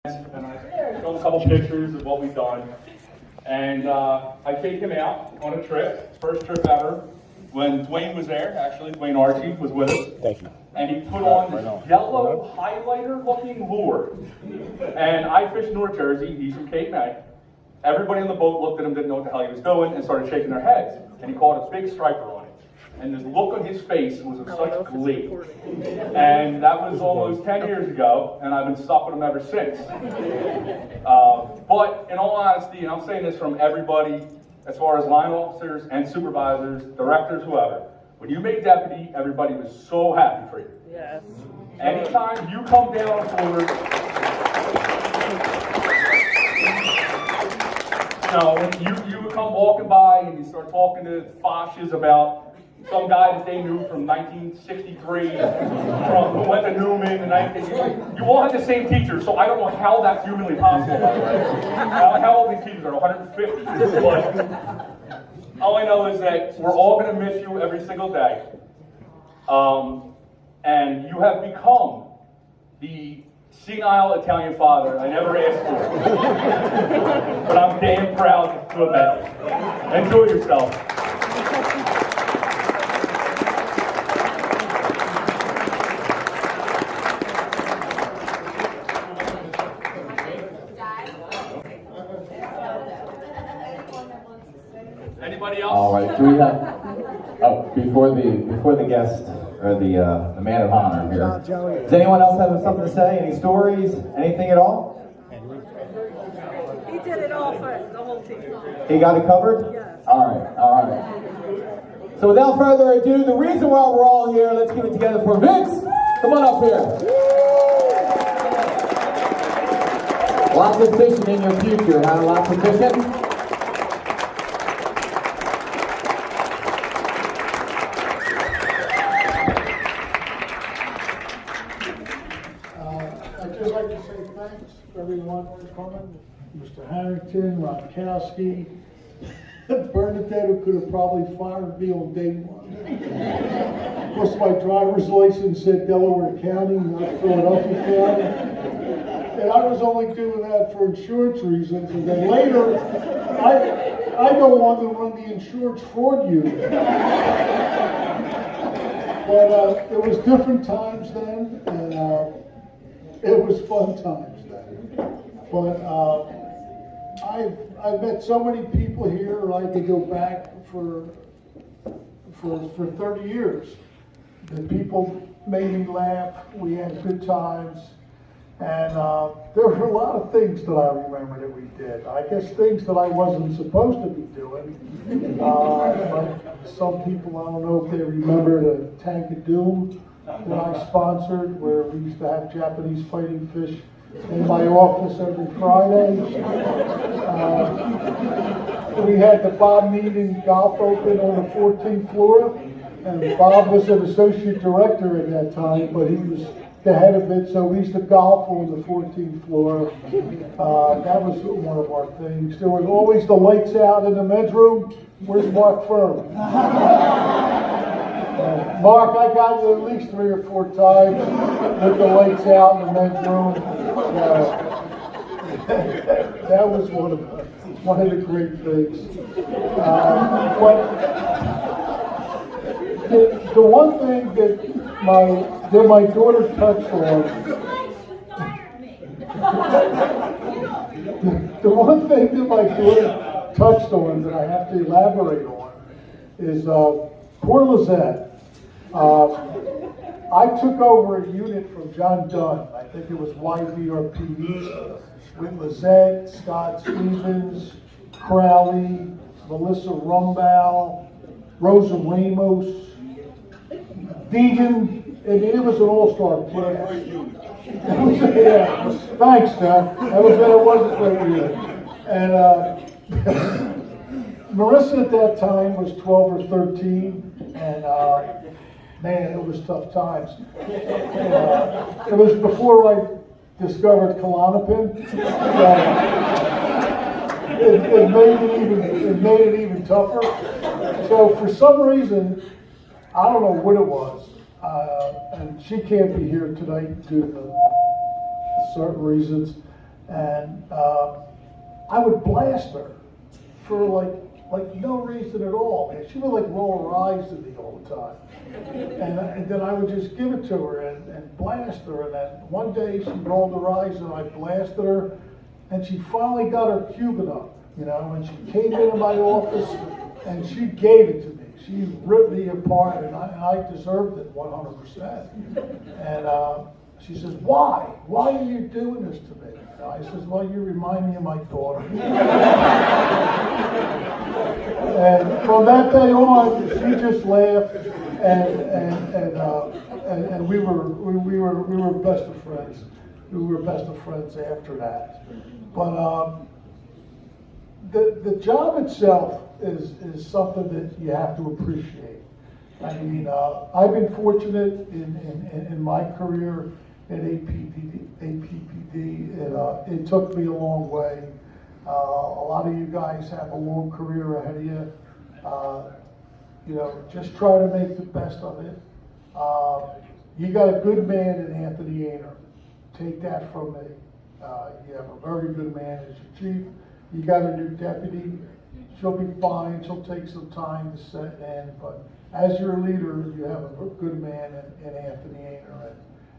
and I showed a couple pictures of what we've done. And I take him out on a trip, first trip ever, when Dwayne was there. Actually, Dwayne Archie was with us. Thank you. And he put on this yellow highlighter-looking lure. And I fish North Jersey. He's from Cape May. Everybody on the boat looked at him, didn't know what the hell he was doing, and started shaking their heads. And he caught a big striper on it. And the look on his face was of such glee. And that was almost 10 years ago, and I've been stuck with him ever since. But in all honesty, and I'm saying this from everybody, as far as line officers and supervisors, directors, whoever, when you made deputy, everybody was so happy for you. Yes. Anytime you come down forward, when you would come walking by and you start talking to Fosh's about some guy that they knew from 1963, who went to Newman, and you all had the same teacher, so I don't know how that's humanly possible, by the way. How old these teachers are, 150. But all I know is that we're all going to miss you every single day. And you have become the senile Italian father I never asked for. But I'm damn proud to have met you. Enjoy yourself. Anybody else? All right. Do we have? Oh, before the guest or the man of honor here. Does anyone else have something to say? Any stories? Anything at all? He did it all for the whole team. He got it covered? Yes. All right. All right. So without further ado, the reason why we're all here, let's give it together for Vince. Come on up here. Lots of fishing in your future, huh? Lots of fishing. I'd just like to say thanks for everyone for coming. Mr. Harrington, Ronkowski, Bernadette, who could have probably fired me on day one. Of course, my driver's license said Delaware County, not Philadelphia County. And I was only doing that for insurance reasons. And then later, I go on to run the insurance fraud unit. But it was different times then, and it was fun times then. But I've met so many people here. I could go back for 30 years. The people made me laugh. We had good times, and there were a lot of things that I remember that we did. I guess things that I wasn't supposed to be doing. But some people, I don't know if they remember the Tank of Doom that I sponsored, where we used to have Japanese fighting fish in my office every Friday. We had the Bob Meaden Golf Open on the 14th floor, and Bob was an associate director at that time, but he was the head of it, so we used to golf on the 14th floor. That was one of our things. There was always the lights out in the men's room. Where's Mark Firm? Mark, I got you at least 3 or 4 times with the lights out in the men's room. That was one of the great things. But the one thing that my daughter touched on, the one thing that my daughter touched on that I have to elaborate on is poor Lizette. I took over a unit from John Dunn. I think it was YVRP, with Lizette, Scott Stevens, Crowley, Melissa Rumbaugh, Rosa Ramos, Deegan. I mean, it was an all-star class. Yeah, thanks, John. It was a great year. And Marissa at that time was 12 or 13, and man, it was tough times. It was before I discovered Klonopin. It made it even tougher. So for some reason, I don't know what it was, and she can't be here tonight due to certain reasons. And I would blast her for like no reason at all, man. She would like roll her eyes at me all the time. And then I would just give it to her and blast her. And then one day she rolled her eyes and I blasted her. And she finally got her Cuban up, you know, and she came into my office and she gave it to me. She ripped me apart and I deserved it 100%. And she says, why? Why are you doing this to me? And I says, well, you remind me of my daughter. And from that day on, she just laughed, and we were best of friends. We were best of friends after that. But the job itself is something that you have to appreciate. I mean, I've been fortunate in my career at APPD. It took me a long way. A lot of you guys have a long career ahead of you. You know, just try to make the best of it. You got a good man in Anthony Ainer. Take that from me. You have a very good man as your chief. You got a new deputy. She'll be fine. She'll take some time to set in. But as your leader, you have a good man in Anthony Ainer,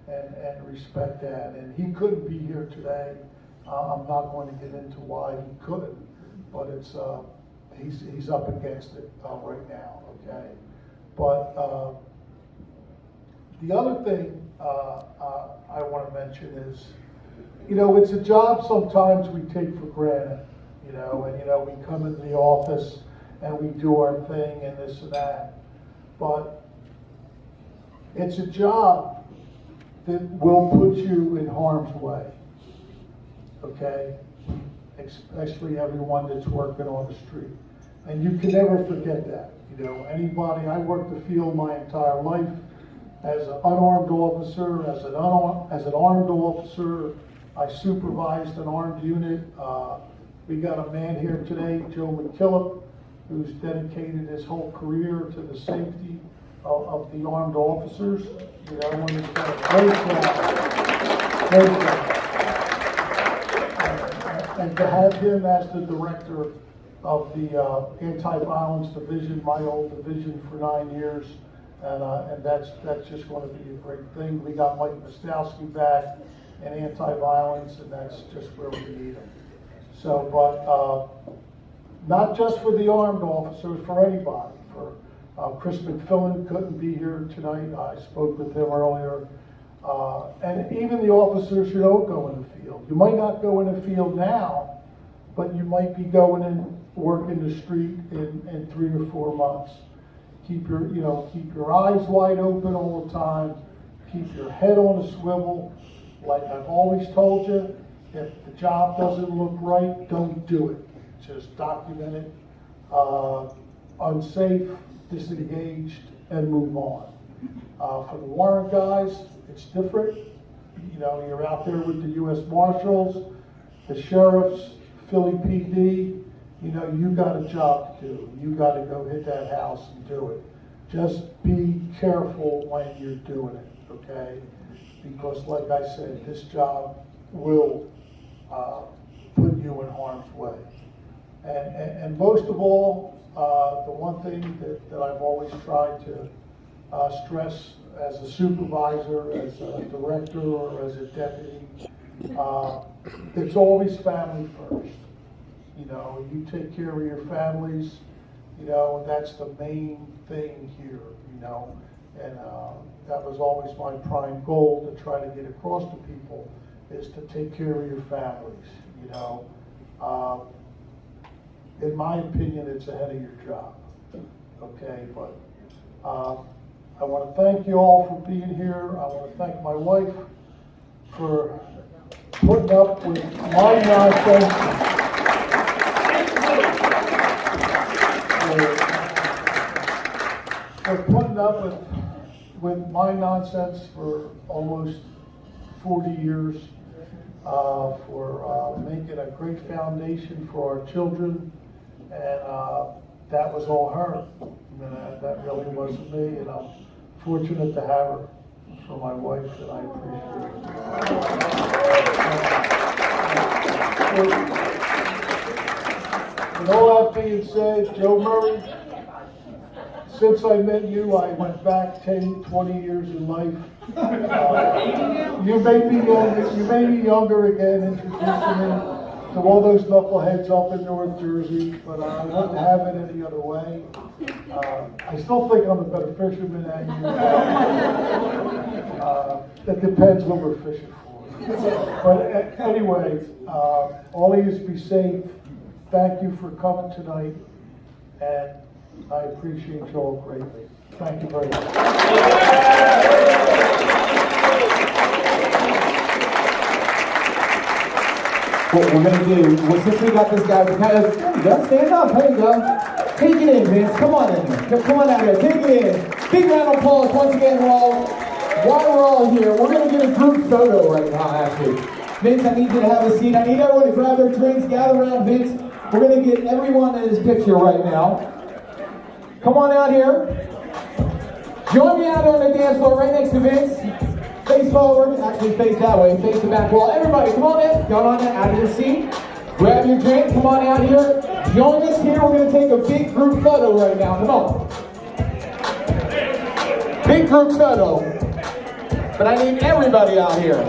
and respect that. And he couldn't be here today. I'm not going to get into why he couldn't, but it's he's up against it right now. Okay, but the other thing I want to mention is, you know, it's a job sometimes we take for granted. You know, and you know, we come into the office and we do our thing and this and that, but it's a job that will put you in harm's way. Okay, especially everyone that's working on the street, and you can never forget that. You know, anybody. I worked the field my entire life as an unarmed officer, as an armed officer. I supervised an armed unit. We got a man here today, Joe McKillop, who's dedicated his whole career to the safety of the armed officers. You know, and he's done a great job. And to have him as the director of the anti-violence division, my old division, for 9 years, and that's just going to be a great thing. We got Mike Mostowski back in anti-violence, and that's just where we need him. So, but not just for the armed officers, for anybody. For Chris McFillin couldn't be here tonight. I spoke with him earlier. And even the officers who don't go in the field. You might not go in the field now, but you might be going and working the street in 3 or 4 months. Keep your eyes wide open all the time. Keep your head on a swivel. Like I've always told you, if the job doesn't look right, don't do it. Just document it. Unsafe, disengaged, and move on. For the warrant guys, it's different. You know, you're out there with the U.S. Marshals, the sheriffs, Philly PD. You know, you got a job to do. You got to go hit that house and do it. Just be careful when you're doing it, okay? Because, like I said, this job will put you in harm's way. And most of all, the one thing that I've always tried to stress as a supervisor, as a director, or as a deputy, it's always family first. You know, you take care of your families, you know, and that's the main thing here, you know. And that was always my prime goal to try to get across to people, is to take care of your families, you know. In my opinion, it's ahead of your job, okay? But I want to thank you all for being here. I want to thank my wife for putting up with my nonsense. For putting up with my nonsense for almost 40 years, for making a great foundation for our children, and that was all her. And that really wasn't me, and I'm fortunate to have her for my wife, and I appreciate it. With all that being said, Joe Murray, since I met you, I went back 10, 20 years in life. You may be younger again, introducing me to all those knuckleheads up in North Jersey, but I wouldn't have it any other way. I still think I'm a better fisherman than you. It depends what we're fishing for. But anyway, all of you be safe. Thank you for coming tonight, and I appreciate you all greatly. Thank you very much. What we're going to do, well, since we got this guy, we kind of, there you go, stand up, there you go. Take it in, Vince, come on in here. Come on out here, take it in. Big round of applause once again, while we're all here. We're going to get a group photo right now, actually. Vince, I need you to have a seat. I need everyone to grab their drinks, gather around Vince. We're going to get everyone in his picture right now. Come on out here. Join me out there on the dance floor right next to Vince. Face forward, actually face that way, face the back wall. Everybody, come on in. Come on in, out of your seat. Grab your drink, come on out here. Join us here. We're going to take a big group photo right now. Come on. Big group photo. But I need everybody out here.